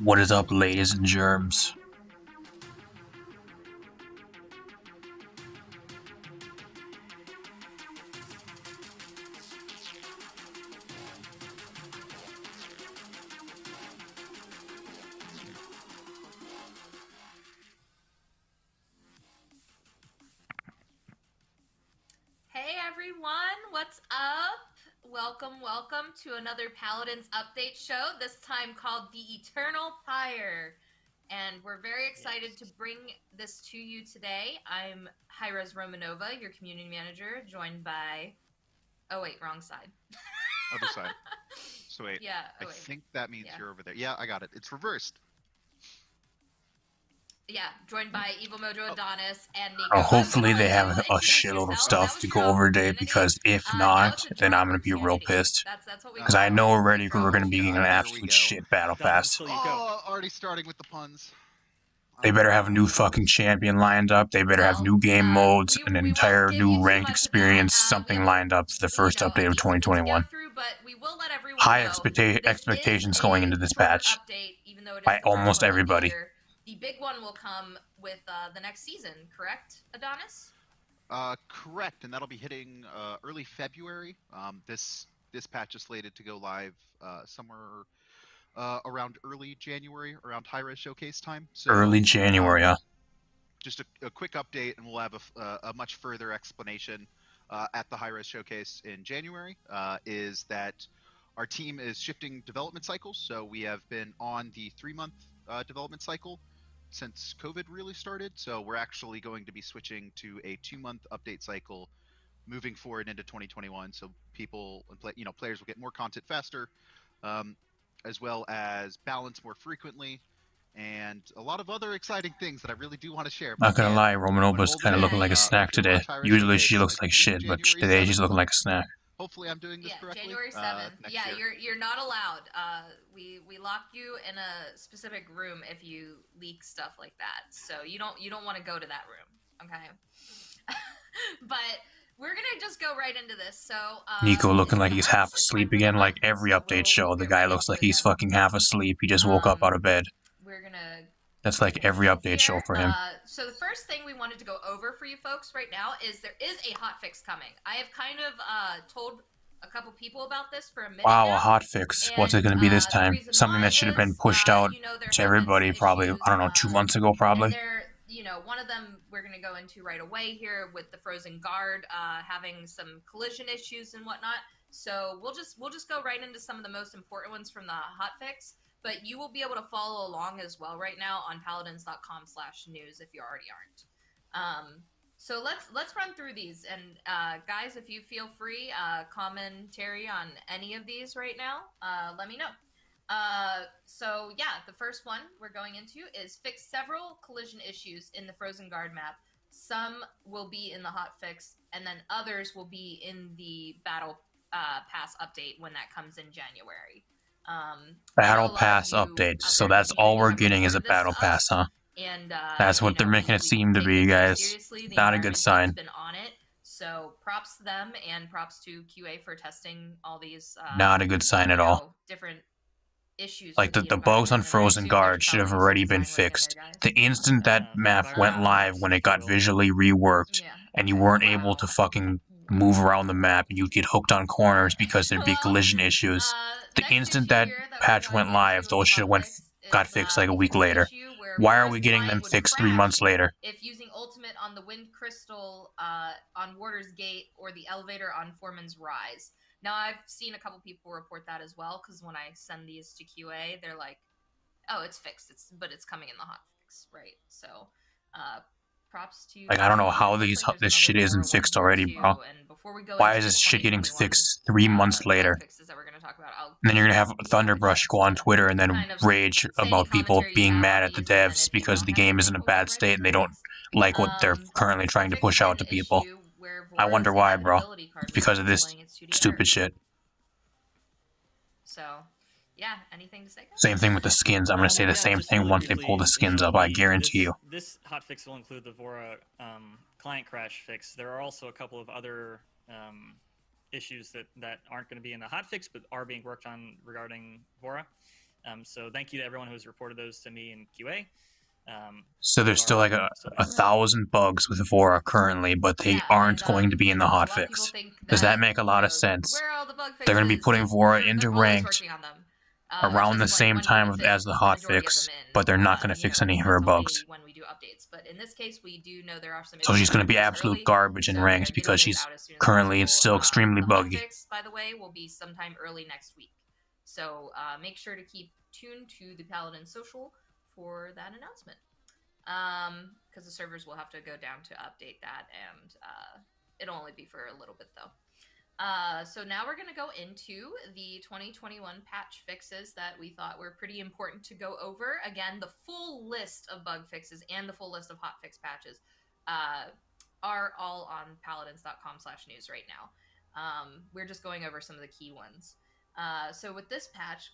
What is up, ladies and germs? Hey everyone, what's up? Welcome to another Paladins update show, this time called The Eternal Pyre. And we're very excited to bring this to you today. I'm Hyras Romanova, your community manager, joined by. Oh, wait, wrong side. Other side. So wait. Yeah, I oh, wait. think that means Yeah. you're over there. Yeah, I got it. It's reversed. Yeah, joined by Evil Mojo Adonis and Nico. Hopefully they have a Introduce shitload of yourself. That stuff was to your go over today, opportunity. because if Now it's not, a then joint I'm gonna be real insanity. pissed. That's what we Because I call know it. already we're gonna be getting an Here we absolute go. shit battle pass. Already starting with the puns. They better have a new fucking champion lined up. They better have new game modes, an We won't entire give you new too rank much experience, of that. something lined up for the first update of A decent bit to go 2021. through, but we will let everyone High know this expectations is going a into this shorter patch update, even though it is by the first almost one of the everybody. year. The big one will come with the next season, correct, Adonis? Correct, and that'll be hitting early February. This patch is slated to go live somewhere around early January, around high-res showcase time. So Early January, huh? just a quick update, and we'll have a much further explanation at the high-res showcase in January. Is that our team is shifting development cycles, so we have been on the 3-month development cycle since COVID really started. So we're actually going to be switching to a 2-month update cycle moving forward into 2021. So people and players will get more content faster, as well as balance more frequently, and a lot of other exciting things that I really do want to share. But Not gonna again, lie, I'm going to Romanova's hold it kind of in looking like a snack for today. launch High Res Usually she Showcase. I looks like believe shit, but January today 7th. she's looking like a snack. Hopefully I'm doing this correctly. January 7th. Next year. You're not allowed. We lock you in a specific room if you leak stuff like that. So you don't want to go to that room, okay? But we're gonna just go right into this. So Nico looking like he's half it's time asleep for the again, like hunt. every So update show. we'll The get guy right looks into like it he's then. fucking half asleep. He just woke up out of bed. We're gonna That's like every update show for him. So the first thing we wanted to go over for you folks right now is there is a hotfix coming. I have kind of told a couple people about this for a minute Wow, now. a hotfix. What's it going to be this time? Something that should have been pushed out to everybody probably, I don't know, 2 months ago probably. And they're, one of them we're going to go into right away here with the Frozen Guard having some collision issues and whatnot. So we'll just go right into some of the most important ones from the hotfix. But you will be able to follow along as well right now on paladins.com/news if you already aren't. So let's run through these, and guys, if you feel free, commentary on any of these right now, let me know. So yeah, the first one we're going into is fix several collision issues in the Frozen Guard map. Some will be in the hotfix, and then others will be in the Battle Pass update when that comes in January. Battle Pass update. So that's all we're getting is a Battle Pass, huh? And that's what they're making it seem to be, guys. Not a good sign. Been on it, so props to them and props to QA for testing all these. Not a good sign at all. Different issues. Like the bugs on Frozen Guard should have already been fixed. The instant that map went live, when it got visually reworked, and you weren't able to fucking move around the map, and you'd get hooked on corners because there'd be collision issues. The instant that patch went live, those should have got fixed like a week later. Why are we getting them fixed 3 months later? If using ultimate on the Wind Crystal on Warder's Gate or the elevator on Foreman's Rise. Now, I've seen a couple people report that as well, because when I send these to QA, they're like, oh, it's fixed, but it's coming in the hotfix, right? So, props to... Like, I don't know how this shit isn't fixed already, bro. Why is this shit getting fixed 3 months later? And then you're gonna have Thunderbrush go on Twitter and then rage about people being mad at the devs because the game is in a bad state and they don't like what they're currently trying to push out to people. I wonder why, bro. It's because of this stupid shit. So, yeah, anything to say? Same thing with the skins. I'm gonna say the same thing once they pull the skins up, I guarantee you. This hotfix will include the Vora client crash fix. There are also a couple of other issues that aren't going to be in the hotfix, but are being worked on regarding Vora. So thank you to everyone who's reported those to me in QA. So there's still like a 1,000 bugs with Vora currently, but they aren't going to be in the hotfix. Does that make a lot of sense? Where are all the bug fixes? They're going to be putting Vora into They're always ranked working on them. around the Just, same when time we fit as the the majority of hotfix, them in, but they're not going to fix any of her it's bugs. only when we do updates. But in this case, we do know there are some So issues she's going to be this absolute early, garbage in so we gotta ranked get because those she's out as soon as currently possible. still extremely The buggy. hotfix, by the way, will be sometime early next week. So make sure to keep tuned to the Paladin social for that announcement. Because the servers will have to go down to update that, and it'll only be for a little bit though. So now we're going to go into the 2021 patch fixes that we thought were pretty important to go over. Again, the full list of bug fixes and the full list of hotfix patches are all on paladins.com/news right now. We're just going over some of the key ones. So with this patch,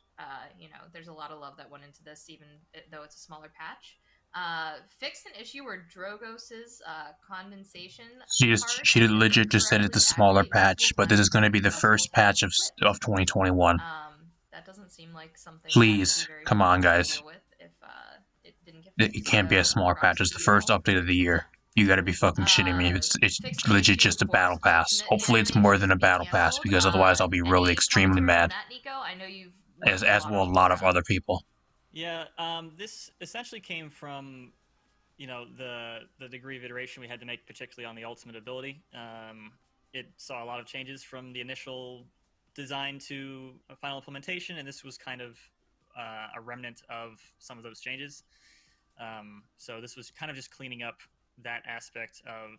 there's a lot of love that went into this, even though it's a smaller patch. Fixed an issue where Drogos's condensation. She legit just said it's a smaller patch, but this is going to be the first patch of 2021. That doesn't seem like something. Please, come on, guys. If it didn't get fixed, it can't be a smaller patch. It's the first update of the year. You gotta be fucking shitting me. It's legit just a battle pass. Hopefully it's more than a battle pass, because otherwise I'll be really extremely mad. As will a lot of other people. Yeah, this essentially came from, the degree of iteration we had to make, particularly on the ultimate ability. It saw a lot of changes from the initial design to a final implementation, and this was kind of a remnant of some of those changes. So this was kind of just cleaning up that aspect of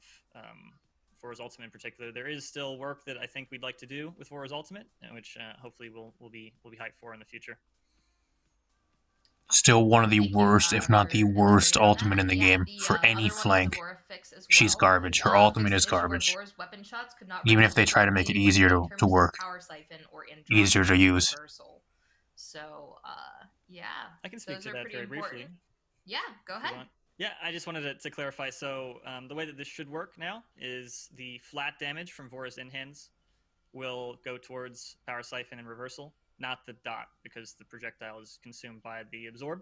Vora's Ultimate in particular. There is still work that I think we'd like to do with Vora's Ultimate, which hopefully we'll be hyped for in the future. Still one of the worst, if not the worst, ultimate in the game for any flank. She's garbage. Her ultimate is garbage. Even if they try to make it easier to work, easier to use. So, yeah. I can speak to that very briefly. Yeah, go ahead. Yeah, I just wanted to clarify. So the way that this should work now is the flat damage from Vora's in-hands will go towards Power Siphon and Reversal, not the dot, because the projectile is consumed by the Absorb.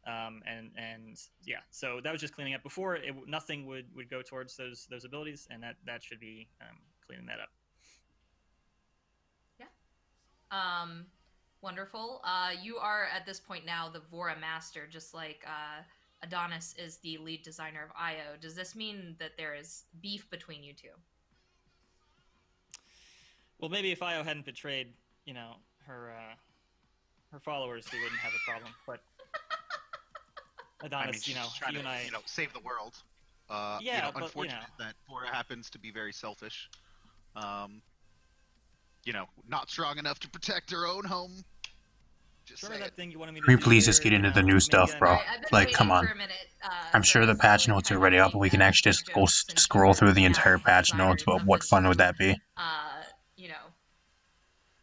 And yeah, so that was just cleaning up. Before, nothing would go towards those abilities, and that should be cleaning that up. Yeah. Wonderful. You are, at this point now, the Vora Master, just like Adonis is the lead designer of IO. Does this mean that there is beef between you two? Well, maybe if IO hadn't betrayed, her followers, we wouldn't have a problem. But Adonis, you and I, save the world. Yeah, but, unfortunate that Vora happens to be very selfish. Not strong enough to protect her own home. Thing you wanted me to Can we please just get into the new stuff, bro? Like, come on. I'm sure the patch notes are already up, and we can actually just go scroll through the entire patch notes, but what fun would that be?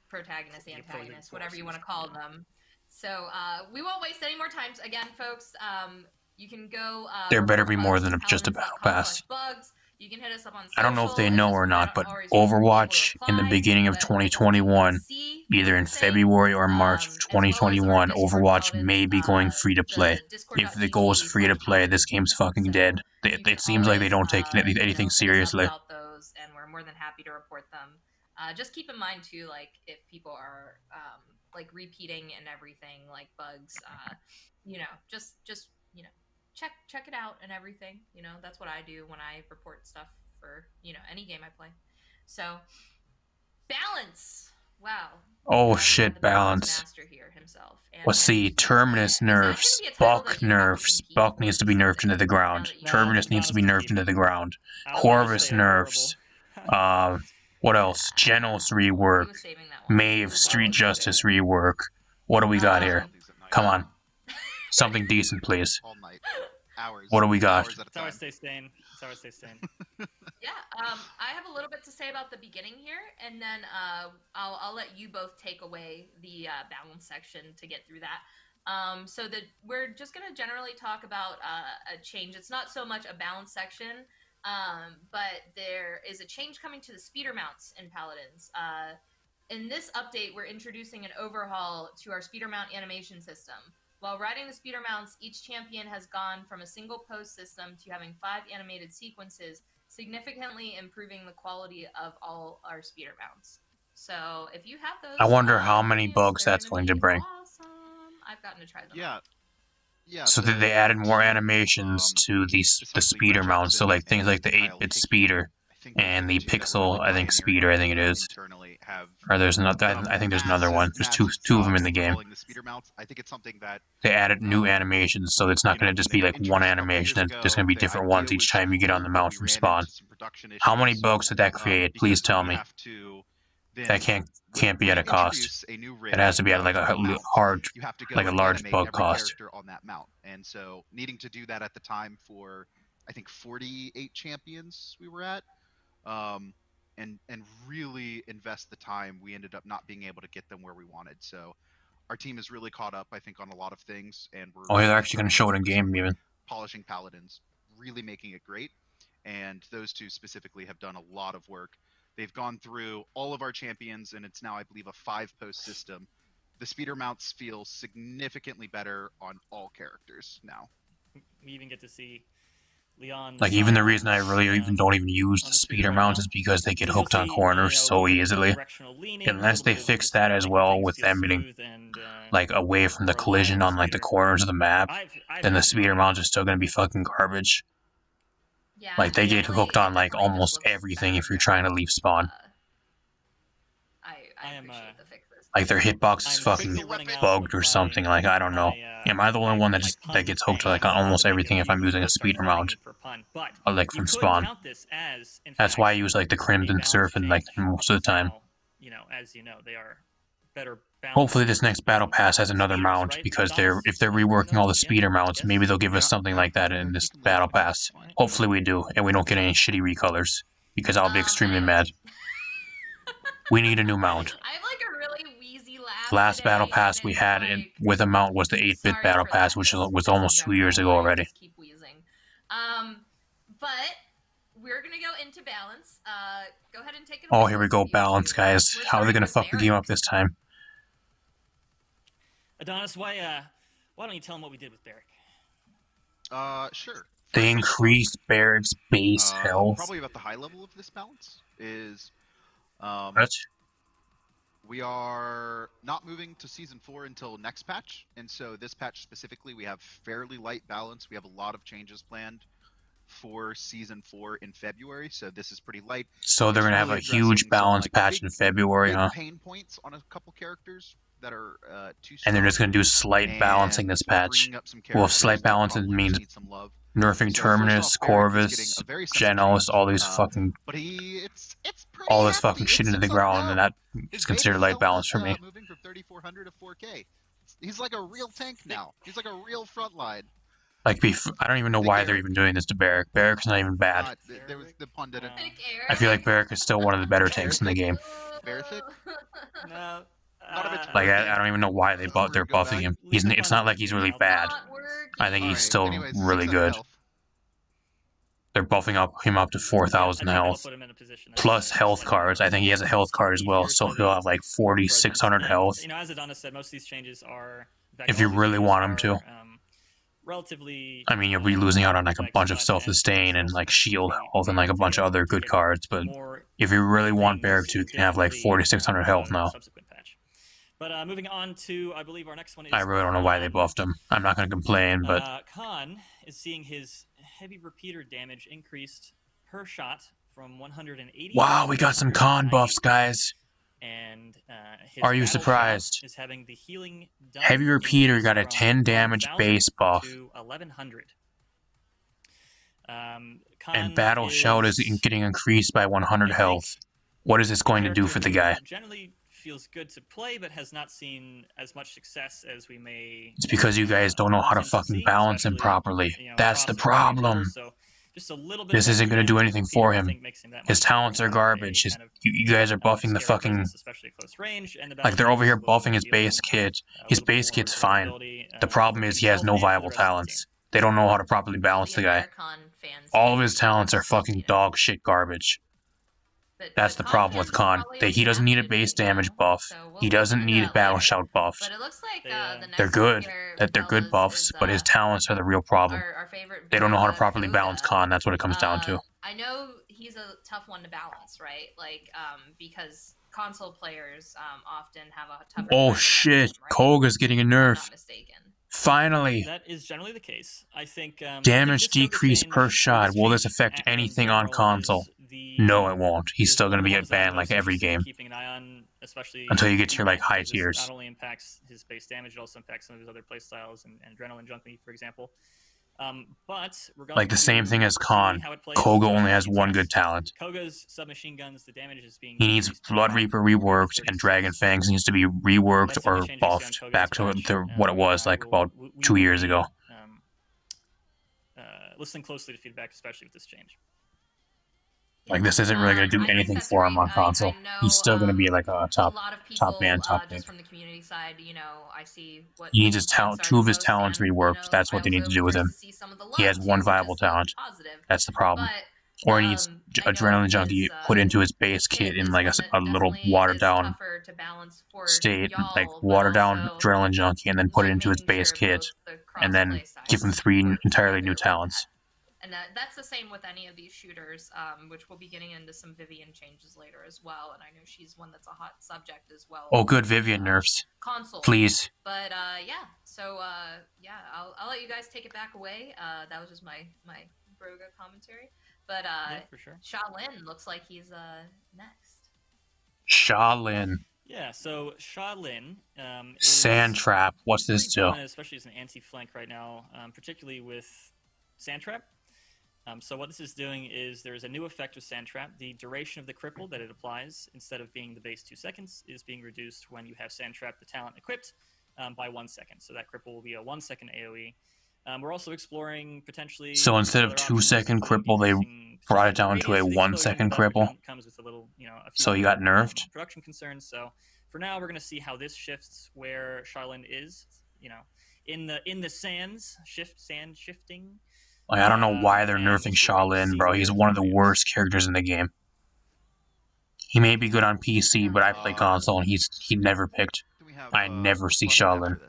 Protagonist, antagonist, whatever you want to call them. So we won't waste any more time. Again, folks, you can go. There better be more than just a battle pass. You can hit us up on social. I don't know if they know or not, but Overwatch in the beginning of 2021, either in February or March of 2021, Overwatch may be going free to play. If it goes free to play, this game's fucking dead. It seems like they don't take anything seriously. And we're more than happy to report them. Just keep in mind too, like if people are like repeating and everything, like bugs, just check it out and everything. That's what I do when I report stuff for any game I play. So balance. Wow. Oh shit, balance. Master here himself. Let's see, Terminus nerfs, Buck nerfs. Buck needs to be nerfed into the ground. Terminus needs to be nerfed into the ground. Corvus nerfs. What else? Genos rework. Maeve Street Justice rework. What do we got here? Come on. Something decent, please. All night. Hours. What do we got? Tower stay staying. Yeah, I have a little bit to say about the beginning here, and then I'll let you both take away the balance section to get through that. So that we're just going to generally talk about a change. It's not so much a balance section, but there is a change coming to the speeder mounts in Paladins. In this update, we're introducing an overhaul to our speeder mount animation system. While riding the speeder mounts, each champion has gone from a single post system to having 5 animated sequences, significantly improving the quality of all our speeder mounts. So if you have those, I wonder how many games, bugs they're that's gonna going to be bring. awesome. I've gotten to try them. Yeah. Yeah. So that they added more team, animations to the especially speeder Red mounts. So Jackson like things like the Kyle 8-bit Hickey, speeder I think those are and the the two that were really pixel, I think pioneering speeder, I think it it is. internally have Or there's another. done I think there's another one. There's two of them in the game. overhauling the speeder mounts. I think it's something that They added new animations, so it's not going to just be like one animation. There's going to be different ones each time you get on the mount from spawn. How many bugs did that create? Please tell me. That can't be at a cost. It has to be at like a hard, like a large bug cost. On that mount, and so needing to do that at the time for I think 48 champions we were at, and really invest the time, we ended up not being able to get them where we wanted. So our team is really caught up, I think, on a lot of things, and we're they're actually going to show it in game even. Polishing Paladins, really making it great, and those two specifically have done a lot of work. They've gone through all of our champions, and it's now, I believe, a 5-post system. The speeder mounts feel significantly better on all characters now. We even get to see Leon. Like, even the reason I really don't even use the speeder mounts is because they get hooked on corners so easily. Unless they fix that as well with them getting like away from the collision on like the corners of the map, then the speeder mounts are still going to be fucking garbage. Yeah, like they get hooked on like almost everything if you're trying to leave spawn. I appreciate the fixes. Like their hitbox is fucking bugged or something. Like I don't know. Am I the only one that gets hooked like on almost everything if I'm using a speeder mount? Or like from spawn. That's why I use like the Crimson Surf and like most of the time. As you know, they are better. Hopefully this next battle pass has another mount, because if they're reworking all the speeder mounts, maybe they'll give us something like that in this battle pass. Hopefully we do, and we don't get any shitty recolors, because I'll be extremely mad. We need a new mount. I have like a really wheezy laugh. The last battle pass we had with a mount was the 8-bit battle pass, which was almost 2 years ago already. Just keep wheezing. But we're gonna go into balance. Go ahead and take it away. Oh, here we go, balance, guys. How are they gonna fuck the game up this time? Adonis, why don't you tell them what we did with Barrick? Sure. They increased Barrick's base health. Probably about the high level of this balance is What? we are not moving to Season 4 until next patch, and so this patch specifically we have fairly light balance. We have a lot of changes planned for Season 4 in February, so this is pretty light. So they're gonna have a huge balance patch in February, huh? Pain points on a couple characters that are too strong, and they're just gonna do slight balancing this patch. Well, slight balancing means nerfing Terminus, Corvus, Genos, all these fucking, all this fucking shit into the ground, and that is considered light balance for me. Moving from 3400 to 4K. He's like a real tank now. He's like a real frontline. Like, I don't even know why they're even doing this to Barrick. Barrick's not even bad. There was the pun didn't. I feel like Barrick is still one of the better tanks in the game. No. Like, I don't even know why they're buffing him. It's not like he's really bad. I think he's still really good. They're buffing him up to 4,000 health. Plus health cards. I think he has a health card as well, so he'll have like 4,600 health. As Adonis said, most of these changes are... If you really want him to. Relatively... I mean, you'll be losing out on like a bunch of self-sustain and like shield health and like a bunch of other good cards, but if you really want Barrick to, you can have like 4,600 health now. But moving on to, I believe our next one is... I really don't know why they buffed him. I'm not going to complain, but... Khan is seeing his heavy repeater damage increased per shot from 180... Wow, we got some Khan buffs, guys. And are you surprised? Is having the healing heavy repeater got a 10 damage base buff. To 1100. And battle shout is getting increased by 100 health. What is this going to do for the guy? Generally feels good to play, but has not seen as much success as we may... It's because you guys don't know how to fucking balance him properly. That's the problem. This isn't going to do anything for him. His talents are garbage. You guys are buffing the fucking... Like, they're over here buffing his base kit. His base kit's fine. The problem is he has no viable talents. They don't know how to properly balance the guy. All of his talents are fucking dog shit garbage. But That's the problem with confidence will Khan. probably He doesn't need a base damage buff. So He doesn't need Battle Shout buffed. But it looks like the They're next good. here, They're good buffs, but his talents are the real problem. our favorite They don't know how to Beluga, properly Koga. balance Khan. That's what it comes down to. I know he's a tough one to balance, right? Like, because console players often have a tougher time Oh against shit! him, right? Koga's getting a If I'm nerf. not mistaken. Finally! That is generally the case. I think Damage decrease per shot. Will this change affect in anything on general console? No, it won't. He's is still one going of to the be ones that I'm banned like most every interested in game. keeping an eye on, especially until you get to your like Q1, high because this tiers. not only impacts his base damage, it also impacts some of his other playstyles and Adrenaline Junkie, for example. But we're going Like the same thing as Khan. how it plays. Koga only Just has needs one us. good talent. Koga's submachine guns, the damage is being He needs decreased by Blood 5 Reaper from reworked 36. and Dragon Fangs needs to be reworked That's the only or change I see on buffed Koga back this to patch. what it was like about we 2 will years be, ago. Listening closely to feedback, especially with this change. Like this isn't really going to do anything for him on console. He's still going to be like a top man, top pick. Just from the community side, you know, I see what he needs his talent, 2 of his talents reworked. That's what they need to do with him. He has one viable talent. That's the problem. Or he needs Adrenaline Junkie put into his base kit in like a little watered down state, like watered down Adrenaline Junkie, and then put it into his base kit, and then give him 3 entirely new talents. And that's the same with any of these shooters, which we'll be getting into some Vivian changes later as well. And I know she's one that's a hot subject as well. Oh, good Vivian nerfs. Console. Please. But yeah, so yeah, I'll let you guys take it back away. That was just my Broga commentary. But yeah, for sure. Shaolin looks like he's next. Shaolin. Yeah, so Shaolin Sand Trap. What's this do? Especially as an anti-flank right now, particularly with Sand Trap. So what this is doing is there's a new effect with Sand Trap. The duration of the cripple that it applies, instead of being the base 2 seconds, is being reduced when you have Sand Trap, the talent, equipped by 1 second. So that cripple will be a 1 second AoE. We're also exploring potentially... So instead of 2 second cripple, they brought it down to a 1 second cripple? Comes with a little, so you got nerfed? Production concerns. So for now, we're going to see how this shifts where Shaolin is, in the sands, sand shifting. Like, I don't know why they're nerfing Shaolin, bro. He's one of the worst characters in the game. He may be good on PC, but I play console, and he never picked. I never see Shaolin.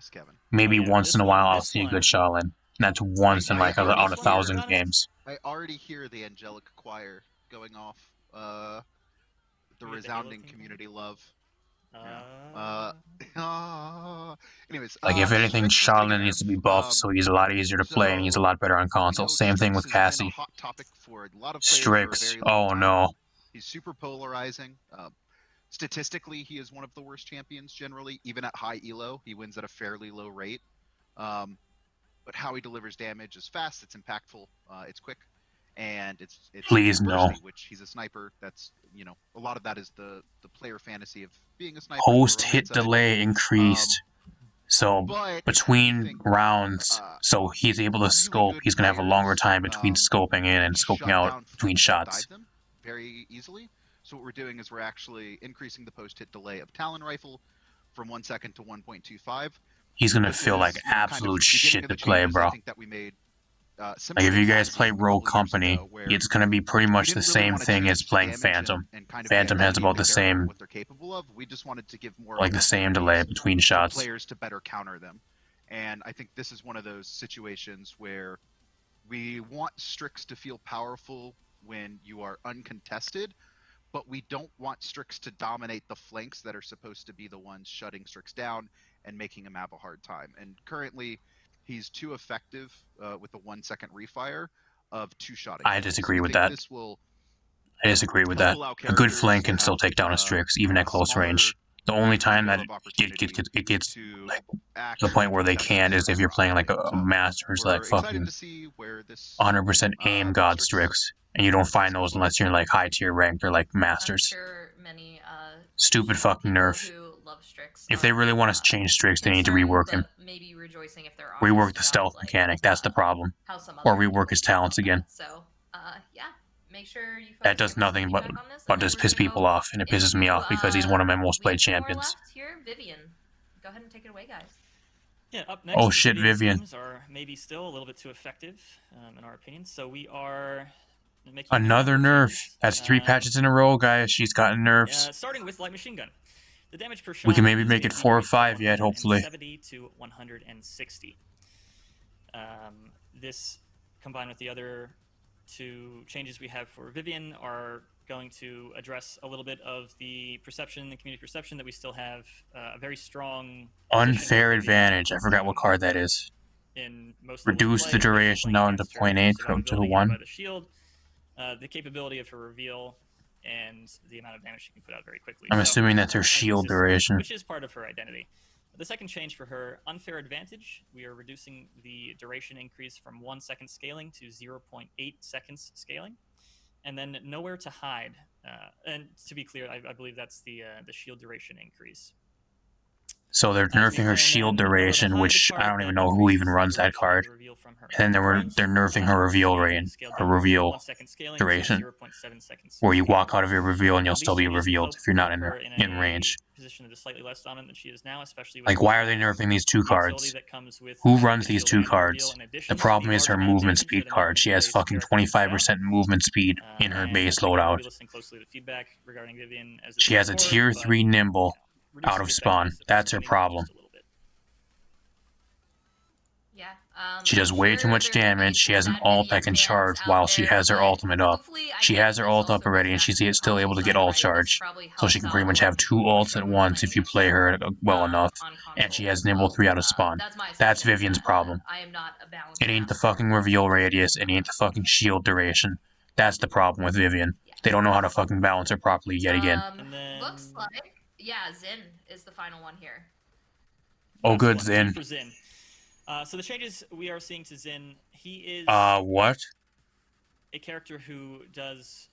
Maybe once in a while I'll see a good Shaolin. And that's once in like out of 1,000 games. I already hear the angelic choir going off. The resounding community love. Anyways, like if anything, Shaolin needs to be buffed, so he's a lot easier to play and he's a lot better on console. Same thing with Cassie. Strix. Oh no. He's super polarizing. Statistically, he is one of the worst champions generally, even at high elo. He wins at a fairly low rate. But how he delivers damage is fast, it's impactful, it's quick, and it's please bursty, no. Which he's a sniper. That's a lot of that is the player fantasy of being a sniper. Post hit delay increased. So between rounds, so he's able to scope. He's gonna have a longer time between scoping in and scoping out between shots. Very easily. So what we're doing is we're actually increasing the post hit delay of Talon Rifle from 1 second to 1.25. He's gonna feel like absolute shit to play, bro. Like if you guys play Rogue Company, it's gonna be pretty much the same thing as playing Phantom. Phantom has about the same, we just wanted to give more like the same delay between shots. Players to better counter them, and I think this is one of those situations where we want Strix to feel powerful when you are uncontested, but we don't want Strix to dominate the flanks that are supposed to be the ones shutting Strix down and making him have a hard time. And currently, he's too effective with a 1 second refire of 2-shotting. I disagree with that. I disagree with that. A good flank can still take down a Strix, even at close range. The only time that it gets like, to the point where they can is if you're playing like a Masters, like fucking 100% aim god Strix. And you don't find those unless you're in like high tier ranked or like Masters. Stupid fucking nerf. If they really want to change Strix, they need to rework him. Rework the stealth mechanic, that's the problem. Or rework his talents again. So, yeah, make sure you that does nothing but just piss people off, and it pisses me off because he's one of my most played champions. Vivian, go ahead and take it away, guys. Yeah, up next, oh shit, Vivian are maybe still a little bit too effective, in our opinion. So we are make you Another combo nerf. things. That's 3 patches in a row, guys. She's gotten nerfs. Starting with light machine gun. The damage per shot We can maybe is make gonna it 4 or decrease from 5 yet, hopefully. 170 to 160. This, combined with the other 2 changes we have for Vivian, are going to address a little bit of the perception, the community perception, that we still have a very strong Unfair advantage. I forgot what card that is. in most Reduce the duration down to 0.8 to 1. By the shield, the capability of her reveal, and the amount of damage she can put out very quickly. I'm assuming that's her shield duration. Which is part of her identity. The second change for her, unfair advantage, we are reducing the duration increase from 1 second scaling to 0.8 seconds scaling. And then nowhere to hide. And to be clear, I believe that's the shield duration increase. So they're nerfing her shield duration, which I don't even know who even runs that card. And then they're nerfing her reveal range, her reveal duration, where you walk out of your reveal and you'll still be revealed if you're not in range. Like, why are they nerfing these 2 cards? Who runs these 2 cards? The problem is her movement speed card. She has fucking 25% movement speed in her base loadout. She has a tier 3 nimble out of spawn. That's her problem. Yeah. She does way too much damage. She has an ult that can charge while she has her ultimate up. She has her ult up already, and she's still able to get ult charge. So she can pretty much have 2 ults at once if you play her well enough. And she has nimble 3 out of spawn. That's Vivian's problem. It ain't the fucking reveal radius. It ain't the fucking shield duration. That's the problem with Vivian. They don't know how to fucking balance her properly yet again. Looks like... Yeah, Zin is the final one here. Oh, good, Zin. So the changes we are seeing to Zin, he is... what? A character who does...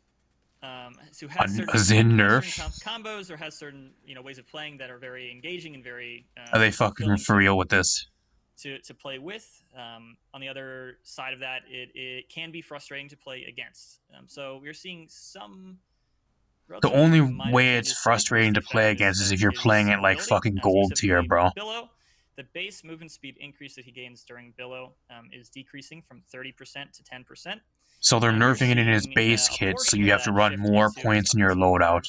who has a Zin nerf? Combos, or has certain, ways of playing that are very engaging and very... are they fucking for real with this? To play with. On the other side of that, it can be frustrating to play against. So we're seeing some... The only way it's frustrating to play against is if you're playing at like fucking gold tier, bro. Billow, the base movement speed increase that he gains during Billow is decreasing from 30% to 10%. So they're nerfing it in his base kit, so you have to run more points in your loadout.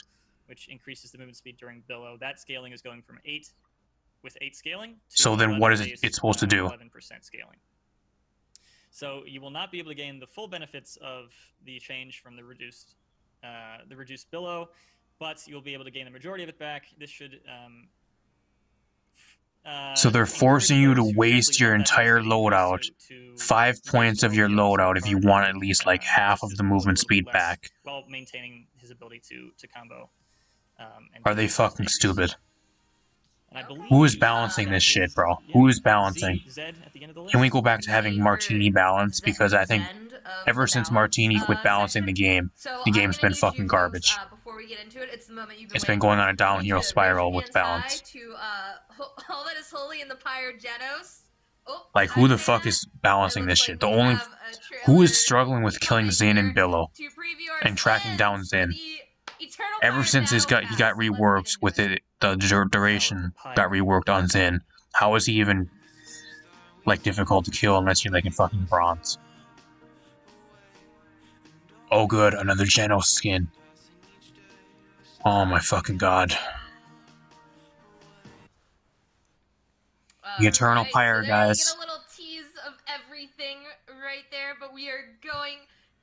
Which increases the movement speed during Billow. That scaling is going from 8 with 8 scaling. So then what is it supposed to do? 11% scaling. So you will not be able to gain the full benefits of the change from the reduced Billow, but you'll be able to gain the majority of it back. This should so they're forcing you to waste your entire loadout, 5 points of your loadout if you want at least like half of the movement speed back. While maintaining his ability to combo. Are they fucking stupid? Who is balancing this shit, bro? Who is balancing? Can we go back to having Martini balance? Because I think ever since Martini quit balancing the game's been fucking garbage. Before we get into it, it's the moment it's been going on a downhill spiral with balance. All that is holy in the Pyrogenos. Like, who the fuck is balancing this shit? Who is struggling with killing Zin and Billow and tracking down Zin? Ever since he got reworked with it, the duration got reworked on Zin. How is he even like difficult to kill unless you're like in fucking bronze? Oh good, another Genos skin. Oh my fucking god. The Eternal Pyre, guys. So get a little tease of everything right there, but we are going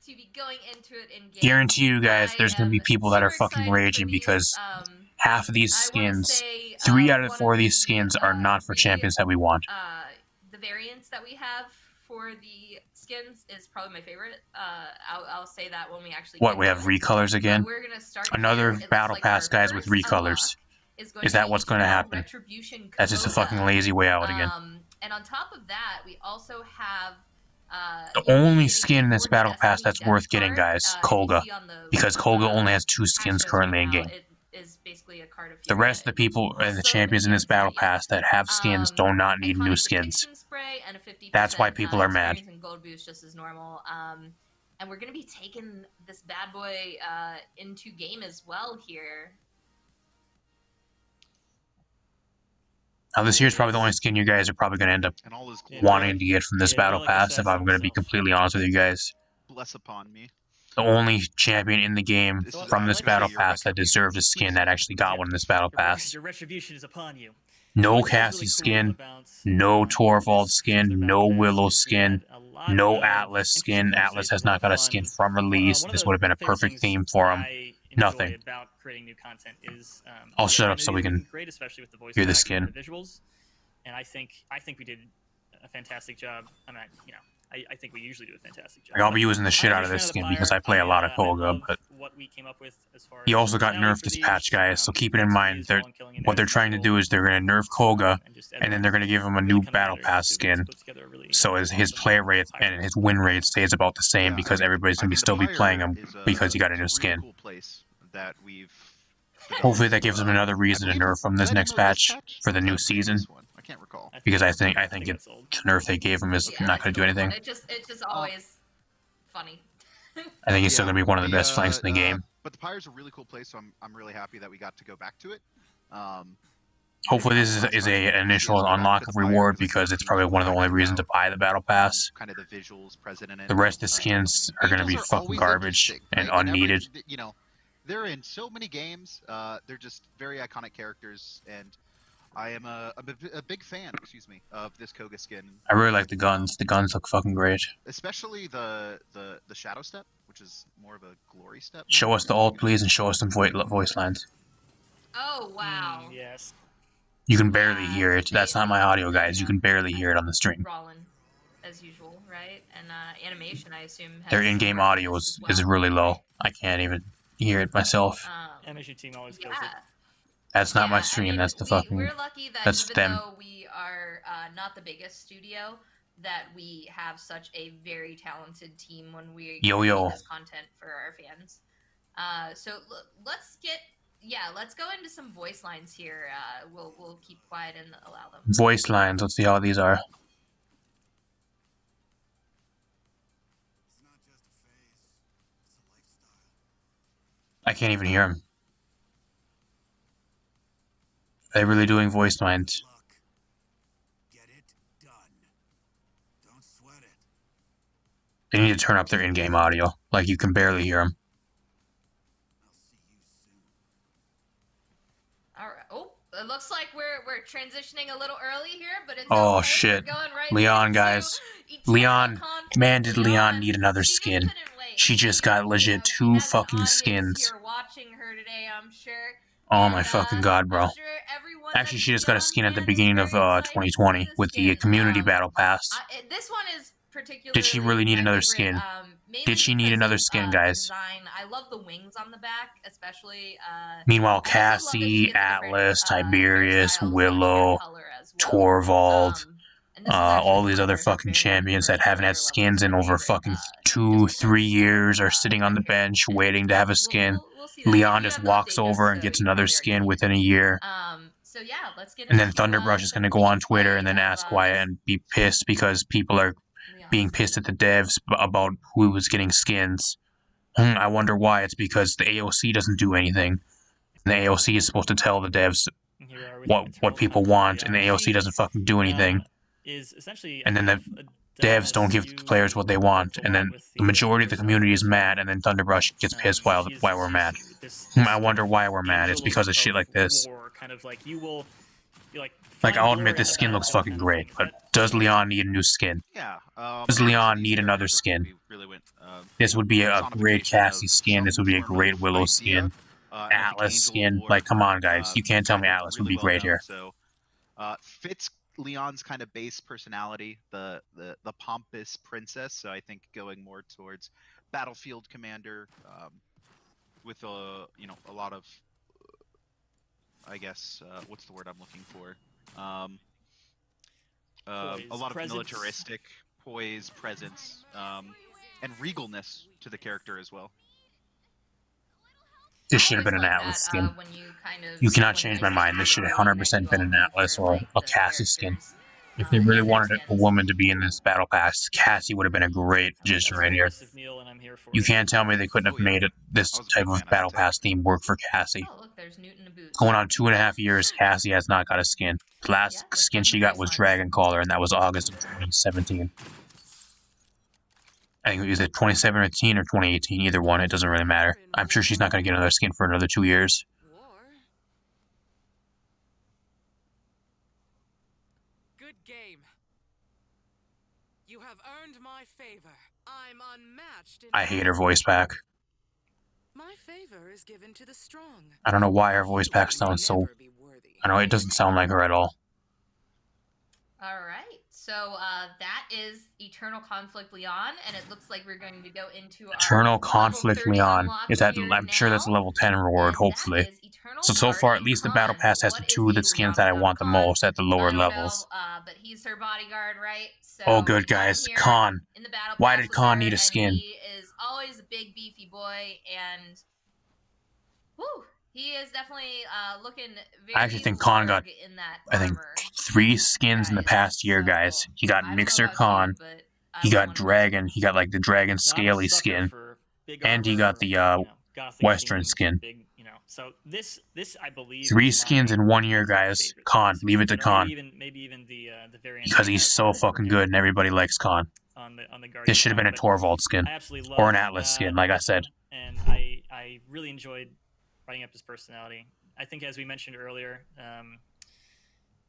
to be going into it in game. Guarantee you guys, there's gonna be people that are fucking raging because half of these skins, 3 out of 4 of these skins are not for champions that we want. The variants that we have for the skins is probably my favorite. I'll say that when we actually. What, we have recolors again? We're gonna start another battle pass, guys, with recolors. Is that what's going to happen? That's just a fucking lazy way out again. And on top of that, we also have the only skin in this battle pass that's worth getting, guys, Kolga, because Kolga only has 2 skins currently in game. The rest of the people and the champions in this battle pass that have skins do not need new skins. That's why people are mad. Gold boost just as normal. And we're going to be taking this bad boy into game as well here. Now, this here's probably the only skin you guys are probably going to end up wanting to get from this battle pass, if I'm going to be completely honest with you guys. Bless upon me. the only champion in the game from this battle your pass that deserved a skin that actually got one in this battle pass. Your retribution is upon you. No What was Cassie really cool skin, about, no this Torvald particular skin, battle no pass Willow is we skin, had a lot no of Atlas interesting skin. play Atlas stages, has a lot not of got a fun. skin from release. One of This the would have been a favorite perfect things theme for him. I Nothing. enjoy about creating new content is I'll the shut up identity so we can create, especially with the voice hear the acting and skin. the visuals. And I think we did a fantastic job. I mean, I think we usually do a fantastic job. Like, I'll be using the shit I'm a out of huge this fan skin of the because Pyre. I play a lot of I Koga, love but what we came up with as far he as also got functionality nerfed for this these, patch, guys. So keep it in flexibility mind. as well in killing What they're trying to do is they're going to nerf Koga, and then they're going to give him a new battle pass skin. So his play rate and his win rate stays about the same because everybody's going to still be playing him because he got a new skin. Cool place that we've Hopefully that gives them another reason to nerf him this next patch for the new season. I can't recall. Because I think the nerf they gave him is not going to do anything. It's just always funny. I think he's still going to be one of the best flanks in the game. But the Pyre's a really cool place, so I'm really happy that we got to go back to it. Hopefully this is an initial unlock reward because it's probably one of the only reasons to buy the battle pass. Kind of the visuals present in it. The rest of the skins are going to be fucking garbage and unneeded. They're in so many games. They're just very iconic characters, and I am a big fan, of this Koga skin. I really like the guns. The guns look fucking great. Especially the Shadow Step, which is more of a glory step. Show us the ult, please, and show us some voice lines. Oh, wow. Yes. You can barely hear it. That's not my audio, guys. You can barely hear it on the stream. Rollin, as usual, right? And animation, I assume. Their in-game audio is really low. I can't even hear it myself. Animation team always kills Yeah. it. That's not my stream. That's the fucking. We're lucky that that's even them. though we are not the biggest studio, that we have such a very talented team when we create this content for our fans. So let's go into some voice lines here. We'll keep quiet and allow them. Voice lines. Let's see how these are. I can't even hear him. Are they really doing voice lines? They need to turn up their in-game audio. Like, you can barely hear them. All right. Oh, it looks like we're transitioning a little early here, but it's oh okay. shit, We're going right Leon, guys. Leon, man, did Leon need another skin? She just got legit 2 fucking skins. Here watching her today, I'm sure. Oh my fucking god, bro. Actually, she just got a skin at the beginning of 2020 with the community battle pass. This one is particularly. Did she really need another skin? Did she need another skin, guys? I love the wings on the back, especially. Meanwhile, Cassie, Atlas, Tiberius, Willow, Torvald, all these other fucking champions that haven't had skins in over fucking 2-3 years are sitting on the bench waiting to have a skin. Leon just walks over and gets another skin within a year. So yeah, let's get. And then Thunderbrush is going to go on Twitter and then ask why and be pissed because people are being pissed at the devs about who was getting skins. I wonder why. It's because the AOC doesn't do anything. And the AOC is supposed to tell the devs what people want, and the AOC doesn't fucking do anything. And then the devs don't give the players what they want, and then the majority of the community is mad, and then Thunderbrush gets pissed why we're mad. I wonder why we're mad. It's because of shit like this. Like, I'll admit this skin looks fucking great, but does Leon need a new skin? Yeah. Does Leon need another skin? This would be a great Cassie skin. This would be a great Willow skin. Atlas skin. Like, come on, guys. You can't tell me Atlas would be great here. So, fits Leon's kind of base personality, the pompous princess. So I think going more towards battlefield commander, with a lot of, I guess, what's the word I'm looking for? A lot of militaristic poise, presence, and regalness to the character as well. This should have been an Atlas skin. You cannot change my mind. This should have 100% been an Atlas or a Cassie skin. If they really wanted a woman to be in this battle pass, Cassie would have been a great magician right here. You can't tell me they couldn't have made this type of battle pass theme work for Cassie. Going on 2.5 years, Cassie has not got a skin. The last skin she got was Dragon Caller, and that was August of 2017. I think it was 2017 or 2018, either one. It doesn't really matter. I'm sure she's not going to get another skin for another 2 years. Good game. You have earned my favor. I'm unmatched in I hate her voice pack. My favor is given to the strong. I don't know why her voice pack sounds so... I know it doesn't sound like her at all. All right. So that is Eternal Conflict Leon, and it looks like we're going to go into our Eternal Conflict Leon is at, I'm sure that's a level 10 reward, hopefully. So far, at least the battle pass has the 2 of the skins that I want the most at the lower levels. But he's her bodyguard, right? So oh, good guys, Khan. Why did Khan need a skin? He is always a big beefy boy, and woo, he is definitely looking very I actually think Khan got, in that I think, 3 skins in the past year, guys. He got Mixer Khan, he got Dragon, he got like the Dragon Scaly skin, and he got the Western skin. Big, so this I believe 3 skins in 1 year, guys. Khan, leave it to Khan. Maybe even the variant, because he's so fucking good and everybody likes Khan. On the this should have been a Torvald skin or an Atlas skin, like I said. And I really enjoyed writing up his personality. I think, as we mentioned earlier,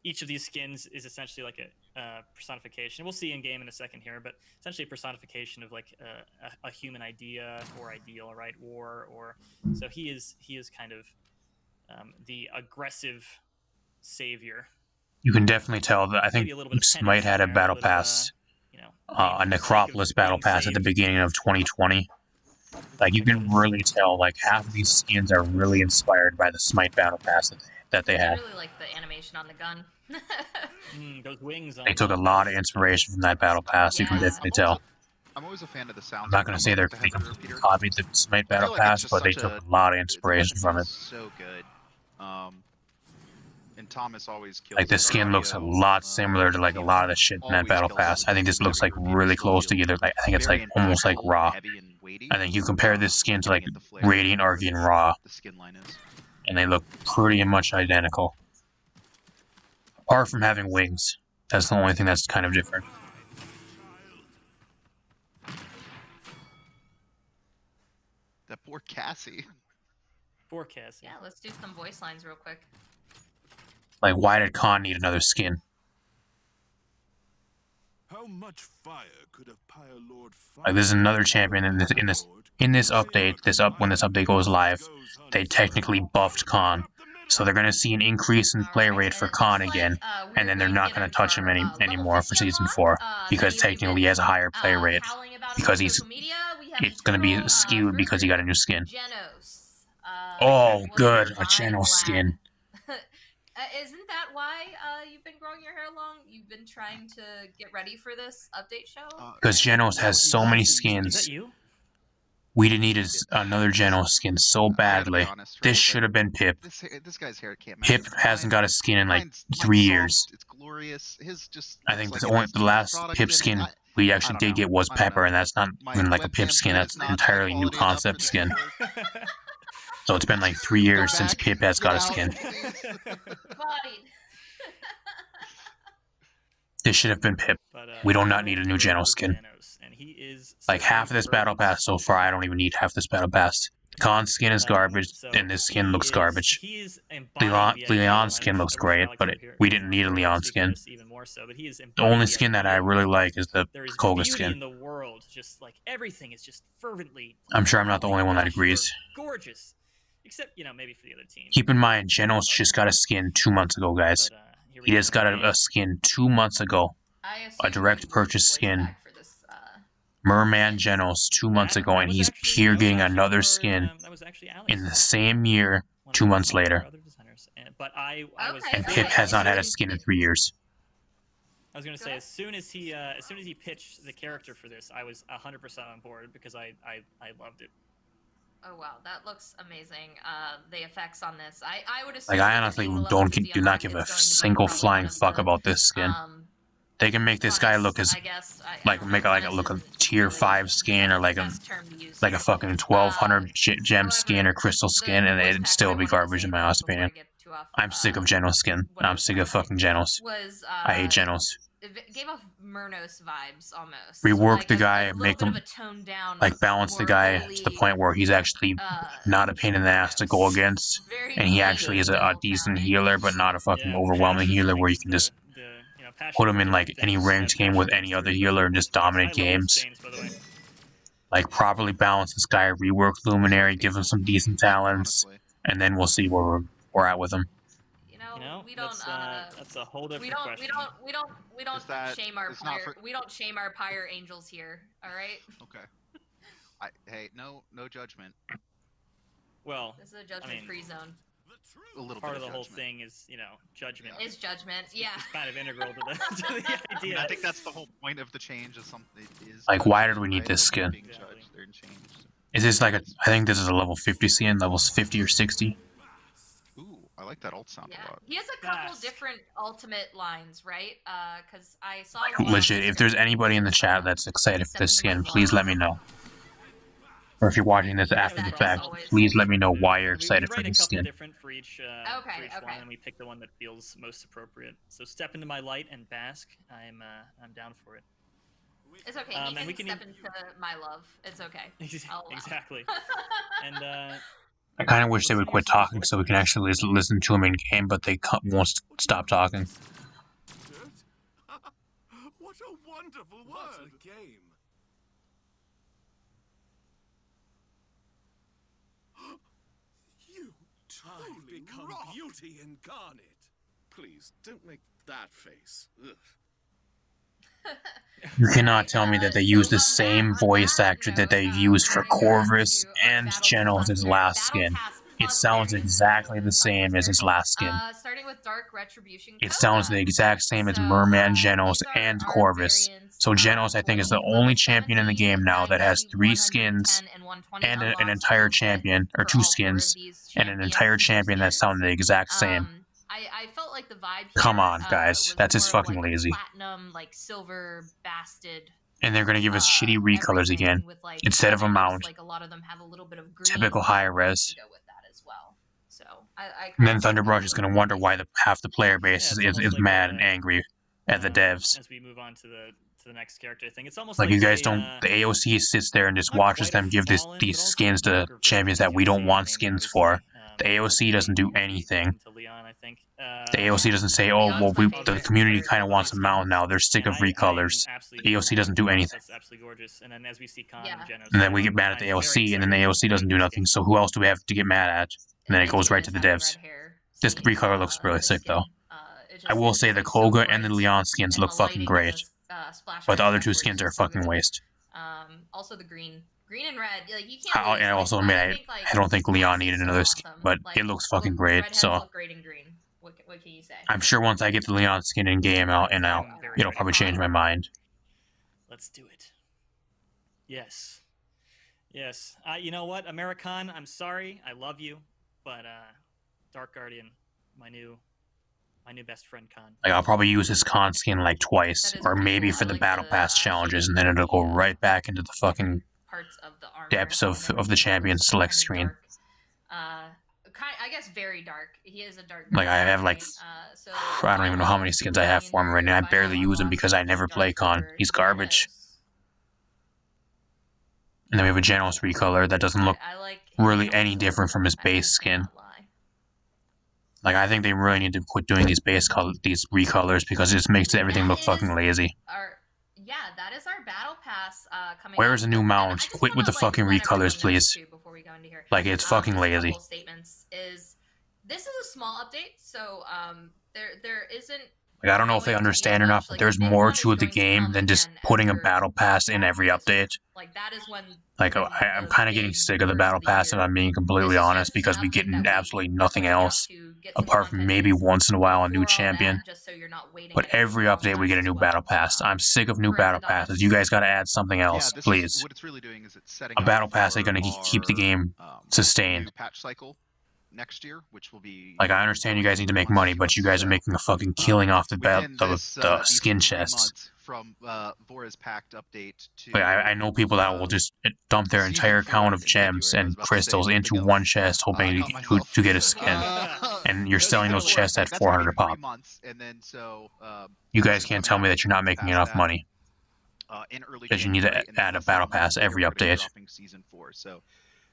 each of these skins is essentially like a personification. We'll see in game in a second here, but essentially a personification of like a human idea or ideal, right? Or so he is kind of the aggressive savior. You can definitely tell that I think Smite had a battle pass, a Necropolis battle pass at the beginning of 2020. Like you can really tell, like half of these skins are really inspired by the Smite battle pass that they had. I really like the animation on the gun. Those wings. They took a lot of inspiration from that battle pass. You can definitely tell. I'm always a fan of the sound. I'm not going to say they completely copied the Smite battle pass, but they took a lot of inspiration from it. So good. And Thomas always kills. Like this skin looks a lot similar to like a lot of the shit in that battle pass. I think this looks like really close together. Like I think it's like almost like Raw. I think you compare this skin to like Radiant Arcane Raw, and they look pretty much identical. Apart from having wings, that's the only thing that's kind of different. That poor Cassie. Poor Cassie. Yeah, let's do some voice lines real quick. Like, why did Khan need another skin? How much fire could a Pyre Lord fight? Like, there's another champion in this update. When this update goes live, they technically buffed Khan, so they're gonna see an increase in play rate for Khan again, and then they're not gonna touch him anymore for season 4 because technically he has a higher play rate because it's gonna be skewed because he got a new skin. Oh, good, a Genos skin. Isn't that why you've been growing your hair long? You've been trying to get ready for this update show? Because Genos has so many skins. Is that you? We needed another Genos skin so badly. This should have been Pip. This guy's hair can't match. Pip hasn't got a skin in like 3 years. It's glorious. His just. I think the last Pip skin we actually did get was Pepper, and that's not even like a Pip skin. That's an entirely new concept skin. So it's been like 3 years since Pip has got a skin. This should have been Pip. We do not need a new Genos skin. Like half of this battle pass so far, I don't even need half this battle pass. Khan's skin is garbage, and this skin looks garbage. Leon's skin looks great, but we didn't need a Leon skin. The only skin that I really like is the Koga skin. I'm sure I'm not the only one that agrees. Gorgeous. Except, maybe for the other team. Keep in mind, Genos just got a skin 2 months ago, guys. He just got a skin 2 months ago. A direct purchase skin. Merman Genos 2 months ago, and he's here getting another skin in the same year 2 months later. And Pip has not had a skin in 3 years. I was gonna say, as soon as he pitched the character for this, I was 100% on board because I loved it. Oh wow, that looks amazing. The effects on this, I would assume. Like I honestly do not give a single flying fuck about this skin. They can make this guy look as make a tier 5 skin or like a fucking 1200 gem skin or crystal skin, and it'd still be garbage in my honest opinion. I'm sick of Genos skin. I'm sick of fucking Genos. I hate Genos. it gave off Murnos vibes almost. Rework like the guy, make him a toned down, like balance the guy to the point where he's actually not a pain in the ass to go against, and he actually is a decent healer, but not a fucking overwhelming Passion, healer I where think, you is can just passion put him for in like different any things ranked as game passion with comes any other through. healer and just dominate High level games. stains, by the way. Like properly balance this guy, rework Luminary, give him some decent talents, honestly. and then we'll see where we're at with him. We don't. That's a whole different question. We don't shame our pyre. For... We don't shame our pyre angels here. All right. Okay. Hey, no judgment. Well, this is a judgment-free zone. A little part bit of the whole judgment. thing is, judgment. Is judgment, yeah. It's kind of integral to the idea. I think that's the whole point of the change. Is something is like, why did we need this skin? Being judged, they're changed. Is this like a? I think this is a level 50 skin, levels 50 or 60. Ooh, I like that alt sound a lot. He has a couple different ultimate lines, right? Because I saw. Legit, if there's anybody in the chat that's excited for this skin, please let me know. Or if you're watching this after the fact, please let me know why you're excited for this skin. We write a couple different for each one, and we pick the one that feels most appropriate. So step into my light and bask. I'm down for it. It's okay. We can step into my love. It's okay. Exactly. And I kind of wish they would quit talking so we can actually listen to them in game, but they won't stop talking. What a wonderful word! What a game! You truly become beauty incarnate. Please don't make that face. Ugh. You cannot tell me that they use the same voice actor that they used for Corvus and Genos' last skin. It sounds exactly the same as his last skin. Starting with Dark Retribution. It sounds the exact same as Merman, Genos, and Corvus. So Genos, I think, is the only champion in the game now that has 3 skins and an entire champion, or 2 skins, and an entire champion that sound the exact same. I felt like the vibe here, come on, guys. That's just fucking lazy. Platinum, like silver, bastard. And they're gonna give us shitty recolors again, instead of a mount. Like a lot of them have a little bit of green. Typical high res. To go with that as well. So and then Thunderbrush is gonna wonder why half the player base is mad and angry at the devs. As we move on to the next character thing, it's almost like you guys don't. The AOC sits there and just watches them give these skins to champions that we don't want skins for. The AOC doesn't do anything. The AOC doesn't say, "Oh, well, the community kind of wants a mount now. They're sick of recolors." The AOC doesn't do anything. That's absolutely gorgeous. And then as we see Khan and then we get mad at the AOC, and then the AOC doesn't do nothing. So who else do we have to get mad at? And then it goes right to the devs. This recolor looks really sick, though. I will say the Koga and the Leon skins look fucking great, but the other 2 skins are fucking waste. Also the green and red. Like, you can't. I also admit I don't think Leon needed another skin, but it looks fucking great. So what can you say? I'm sure once I get the Leon skin in game, it'll probably change my mind. Let's do it. Yes. You know what, American? I'm sorry. I love you, but Dark Guardian, my new best friend Khan. Like, I'll probably use his Khan skin like twice, or maybe for the Battle Pass challenges, and then it'll go right back into the fucking depths of the champion select screen. I guess very dark. He is a dark. Like, I have like, I don't even know how many skins I have for him right now. I barely use him because I never play Khan. He's garbage. And then we have a Genos recolor that doesn't look really any different from his base skin. Like, I think they really need to quit doing these recolors because it just makes everything look fucking lazy. Yeah, that is our battle pass coming. Where's the new mount? Quit with the fucking recolors, please. Like, it's fucking lazy. This is a small update, so there isn't. Like, I don't know if they understand enough, but there's more to the game than just putting a battle pass in every update. Like, that is when. Like, I'm kind of getting sick of the battle pass, if I'm being completely honest, because we get absolutely nothing else, apart from maybe once in a while a new champion. But every update we get a new battle pass. I'm sick of new battle passes. You guys gotta add something else, please. What it's really doing is it's setting a battle pass ain't gonna keep the game sustained. Patch cycle next year, which will be. Like, I understand you guys need to make money, but you guys are making a fucking killing off the skin chests. from Vora's Pact update to. Like, I know people that will just dump their Season entire 4 account of in gems February. I was and about to say crystals into something else. one chest, I hoping caught myself. to get a skin. And you're selling those chests at That's 400 gonna a be 3 pop. months, and then so You this guys is can't coming tell out me a that you're couple not months making past enough that, money in early because you need January, to and then add a less than battle a month pass later, every we're gonna be update. dropping season 4. So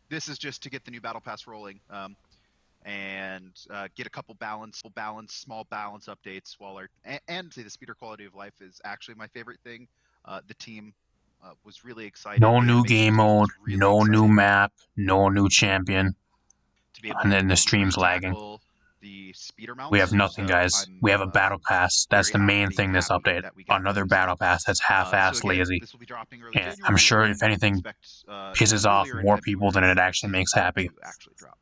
this is just to get the new battle pass rolling, and get a couple small balance updates while and say the speed or quality of life is actually my favorite thing. The team was really excited. No The new animation game team was mode, really no new excited map, no new champion, to be able and then to the stream's lagging. re-tackle the speeder mounts. We have nothing, So guys. I'm We have a battle pass. That's the main thing this happy update. that we got Another this as battle well. pass that's So half-assed again, lazy. this will be dropping early And I'm January, sure and if anything expect pisses off earlier in more people than it February for actually season makes 4 happy. to actually drop.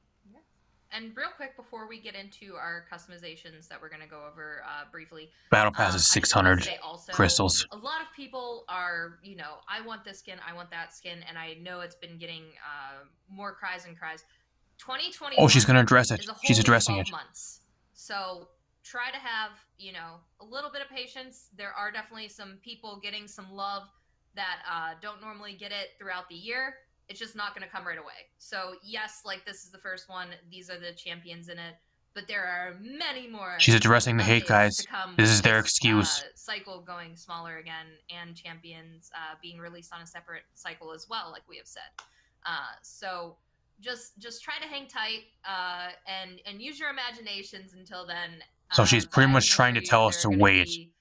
And real quick, before we get into our customizations that we're going to go over briefly, Battle pass is I just want 600 to say also, crystals. a lot of people are, I want this skin, I want that skin, and I know it's been getting more cries and cries. 2021 Oh, she's gonna address it. is a whole She's new addressing 12 it. months. So try to have, a little bit of patience. There are definitely some people getting some love that don't normally get it throughout the year. It's just not going to come right away. So yes, like this is the first one. These are the champions in it, but there are many more. She's addressing the hate, updates guys. to come This with is their excuse. cycle going smaller again, and champions being released on a separate cycle as well, like we have said. So just try to hang tight and use your imaginations until then. So she's But pretty I much can trying assure to you tell there us are to gonna wait be,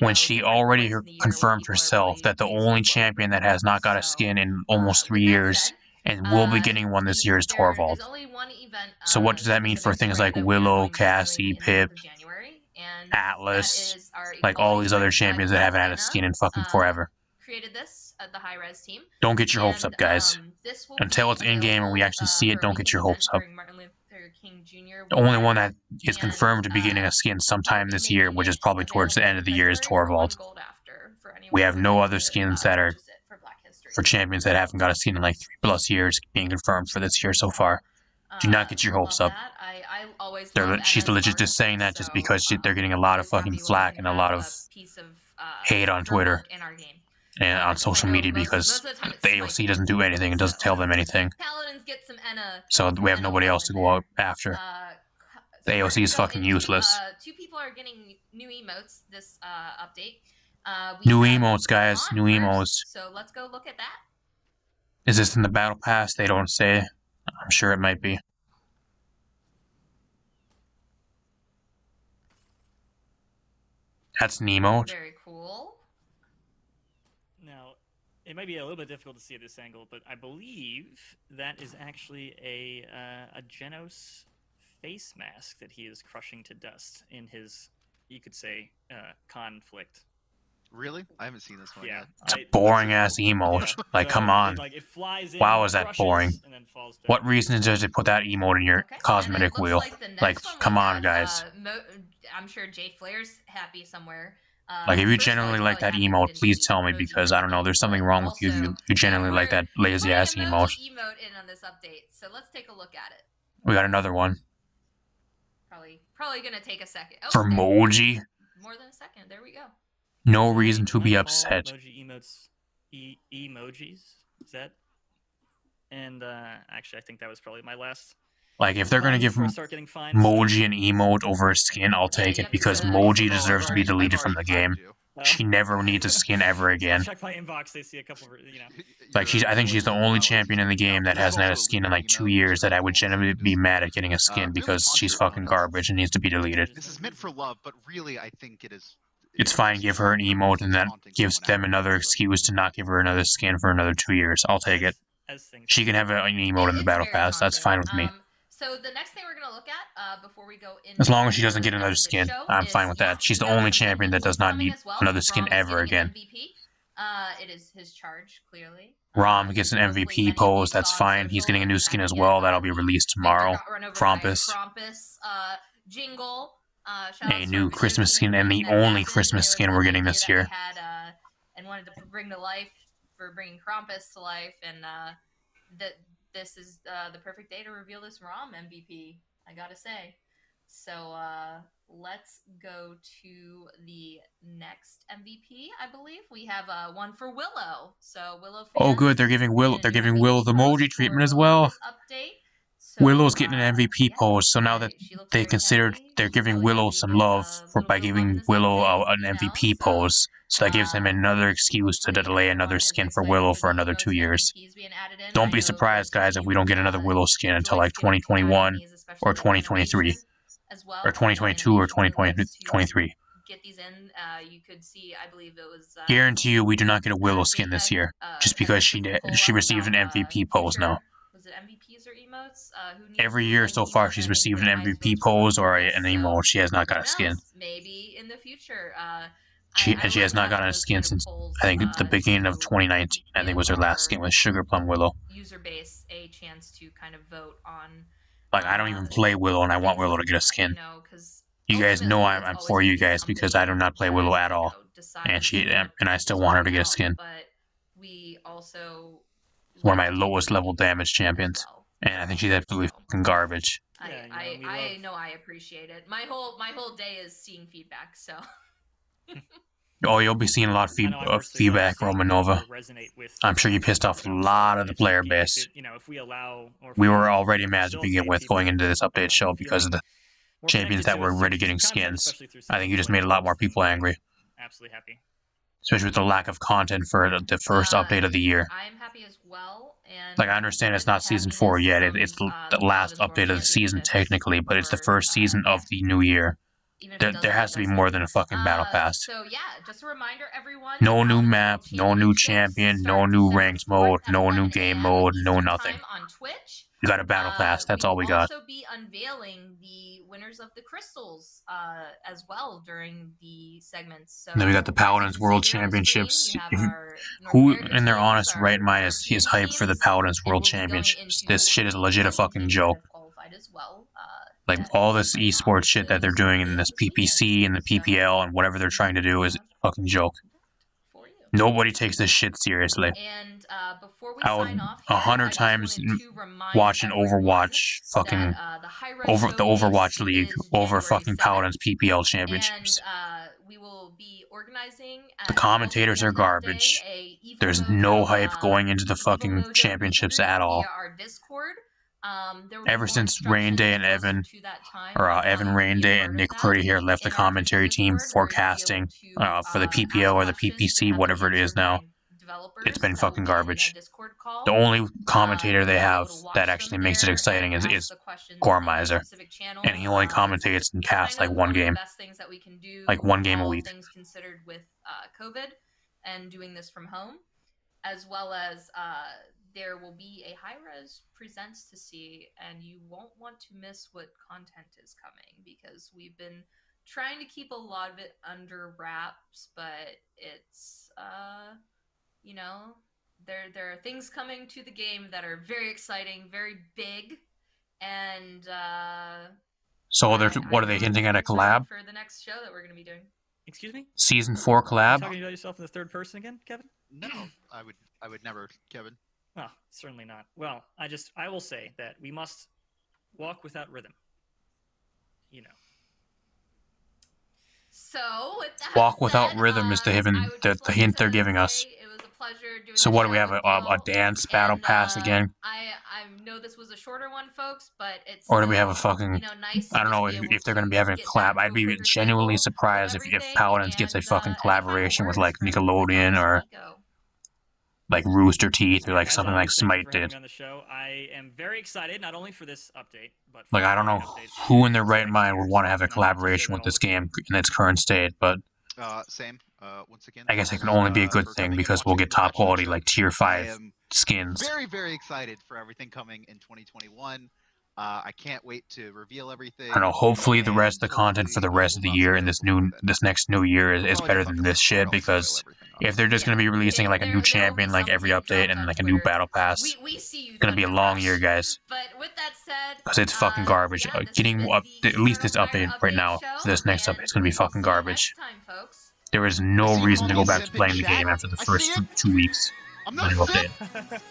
when she different already points in the year when confirmed people are herself really that the being only slow. champion that has not got a So, skin in almost 3 with that years said, and will be getting one this year is there Torvald. is only one event. So what does that mean for specific to things Ray like that we are Willow, going to be doing Cassie, in the Pip, month of January, and Atlas, that is our like all equality these other strike. champions that haven't had a Atlanta skin in fucking forever? created this at the high res team. Don't get your hopes And up, guys. this will Until be it's in-game and we available, actually see it, for a don't get weekend your hopes event up. during Martin Luther King Jr. The only weekend. one that is And, confirmed to be getting a skin we'll sometime be this year, making which is it probably towards the available end in of the year, is February for Torvald. 1 gold after, for anyone We have who no would like other to, skins that are purchase it for Black History. for champions that haven't got a skin in like 3+ years being confirmed for this year so far. Do not get your hopes Love up. that. I always love She's NS legit art, just saying that just so, because they're getting a lot of always fucking happy when we flack can and a lot have of piece of hate on pro Twitter work in our game. and on Because I social know media most because of the time it's the spike AOC doesn't do anything and doesn't so tell them anything. Paladins get some Enna. So we have Enna nobody love else to in go there. out after. So The we're AOC gonna is go fucking into, useless. 2 people are getting new emotes this update. New We have emotes, guys. Vaughn New first, emotes. so let's go look at that. Is this in the battle pass? They don't say. I'm sure it might be. That's an emote. Very cool. Now, it might be a little bit difficult to see at this angle, but I believe that is actually a Genos face mask that he is crushing to dust in his, you could say, conflict. Really? I haven't seen this one Yeah, yet. It's a boring ass emote. Yeah, Like, so come on. it flies in, Wow, is that crushes, boring? and then falls down. What reason is there to put that emote in your Okay. cosmetic and it wheel? looks like the next Like, one we come on, have, guys. I'm sure Jay Flair's happy somewhere. Like, if you First of all, genuinely he's like probably that happy we emote, didn't please do tell me emoji because for I don't know. the There's game, something but wrong with you if also, you genuinely like that lazy ass putting emote. emote in on this update, so let's take a look at it. We got another one. Probably gonna take a second. Oh, For Moji? more than a second. There we go. No reason to Can I be call upset. Emoji emotes emojis. Is that? And actually, I think that was probably my last. Like, if they're gonna give before I start getting fined. Moji an emote over a skin, I'll Yeah, take you it have because to- Moji Oh, deserves to be deleted from the game. She never needs a skin ever again. Check my inbox. They see a couple. Like I think she's the only champion in the game that hasn't had a skin in like 2 years that I would genuinely be mad at getting a skin because she's fucking garbage and needs to be deleted. This is meant for love, but really, I think it is. It's fine, give her an emote and that taunting gives someone them out. another excuse to not give her another skin for another 2 years. I'll take it. As things. She can have an emote in the It's battle very pass. That's taunting. fine with me. So the next thing we're gonna look at before we go into As long as she doesn't get the another end of the skin, show I'm is, fine with that. She's the only champion that does not need another skin Rom is ever getting an again. MVP. It is his charge, clearly. Rom gets an Hopefully MVP many of pose. you That's saw on fine. He's social getting a if new you skin haven't as yet. well. That'll be released tomorrow. Victor got run over by Krampus. Jingle. Shout out A to new our Christmas video skin team and the that only happened. Christmas It was skin an we're getting idea this that we year. had, and wanted to bring to life for bringing Krampus to life, and that this is the perfect day to reveal this ROM MVP. I gotta say. So let's go to the next MVP. I believe we have one for Willow. So Willow fans, Oh, good. They're giving Willow the emoji treatment as well. This update. So, Willow's getting an MVP pose, so now that they considered they're giving Willow some love by giving Willow an MVP pose, so that gives them another excuse to delay another skin for Willow for another 2 years. Don't be surprised, guys, if we don't get another Willow skin until like 2021 or 2023 or 2022 or 2023. Get these in. You could see, I believe it was. Guarantee you, we do not get a Willow skin this year, just because she received an MVP pose now. Was it MVPs or emotes? Every year so far, she's received an MVP pose or an emote. She has not got a skin. Maybe in the future. She has not gotten a skin since, I think, the beginning of 2019. I think was her last skin with Sugar Plum Willow. User base a chance to kind of vote on. Like, I don't even play Willow, and I want Willow to get a skin. You guys know I'm for you guys because I do not play Willow at all, and I still want her to get a skin. But we also one of my lowest level damage champions, and I think she's absolutely fucking garbage. I know I appreciate it. My whole day is seeing feedback, so. Oh, you'll be seeing a lot of feedback, Romanova. I'm sure you pissed off a lot of the player base. We were already mad to begin with going into this update show because of the champions that were already getting skins. I think you just made a lot more people angry. Absolutely happy. Especially with the lack of content for the first update of the year. I'm happy as well. And like, I understand it's not Season 4 yet. It's the last update of the season technically, but it's the first season of the new year. There has to be more than a fucking battle pass. So yeah, just a reminder, everyone. No new map, no new champion, no new ranked mode, no new game mode, no nothing. On Twitch. We got a battle pass. That's all we got. We'll also be unveiling the winners of the crystals as well during the segments. So and then we got the Paladins World Championships. Who in their honest right mind is hyped for the Paladins World Championships? This shit is legit a fucking joke. Like, all this esports shit that they're doing in this PPC and the PPL and whatever they're trying to do is a fucking joke. Nobody takes this shit seriously. And before we I would sign off, 100 times watch an Overwatch fucking the Overwatch League over fucking Paladins PPL Championships. And we will be organizing. The commentators are garbage. There's no hype going into the fucking championships at all. Our Discord. Ever since Rain Day and Evan, or Evan Rain Day and Nick Purdy here left the commentary team forecasting for the PPO or the PPC, whatever it is now, it's been fucking garbage. The only commentator they have that actually makes it exciting is Gormizer, and he only commentates and casts like one game, a week. Things considered with COVID and doing this from home, as well as there will be a high-res presents to see, and you won't want to miss what content is coming, because we've been trying to keep a lot of it under wraps, but it's you know, there are things coming to the game that are very exciting, very big, and so what are they hinting at, a collab for the next show that we're going to be doing? Excuse me? Season 4 collab? Are you talking about yourself in the third person again, Kevin? No, I would never, Kevin. Oh, certainly not. Well, I will say that we must walk without rhythm. You know. So, with that walk without said, rhythm is the hint they're giving us. It was a pleasure doing So what do we have, a dance battle pass again? I know this was a shorter one, folks, but it's Or do we have a fucking, nice I don't know if they're going to be having a collab. I'd be genuinely surprised if Paladins gets a fucking collaboration with like Nickelodeon or like Rooster Teeth or like something like Smite did. On the show. I am very excited, not only for this update, but like, I don't know who in their right mind would want to have a collaboration with this game in its current state, but Same. Once again, I guess it can only be a good thing because we'll get top quality like tier 5 skins. Very, very excited for everything coming in 2021. I can't wait to reveal everything. I don't know, hopefully the rest of the content for the rest of the year and this next new year is better than this shit, because if they're just going to be releasing like a new champion like every update and like a new battle pass, it's going to be a long year, guys. But with that said, because it's fucking garbage. Getting at least this update right now for this next update is going to be fucking garbage. There is no reason to go back to playing the game after the first 2 weeks. I'm not update.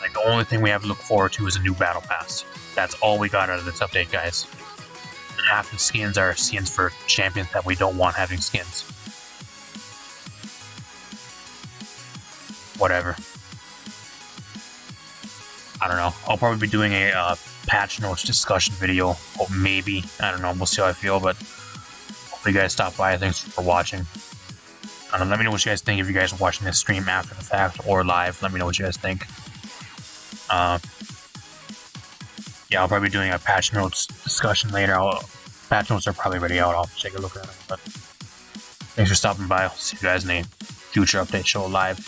Like, the only thing we have to look forward to is a new battle pass. That's all we got out of this update, guys. And half the skins are skins for champions that we don't want having skins. Whatever. I don't know. I'll probably be doing a patch notes discussion video. Or maybe. I don't know. We'll see how I feel, but hopefully you guys stop by. Thanks for watching. I don't know, let me know what you guys think if you guys are watching this stream after the fact or live. Let me know what you guys think. Yeah, I'll probably be doing a patch notes discussion later. Patch notes are probably already out. I'll take a look at them. But thanks for stopping by. I'll see you guys in a future update show live.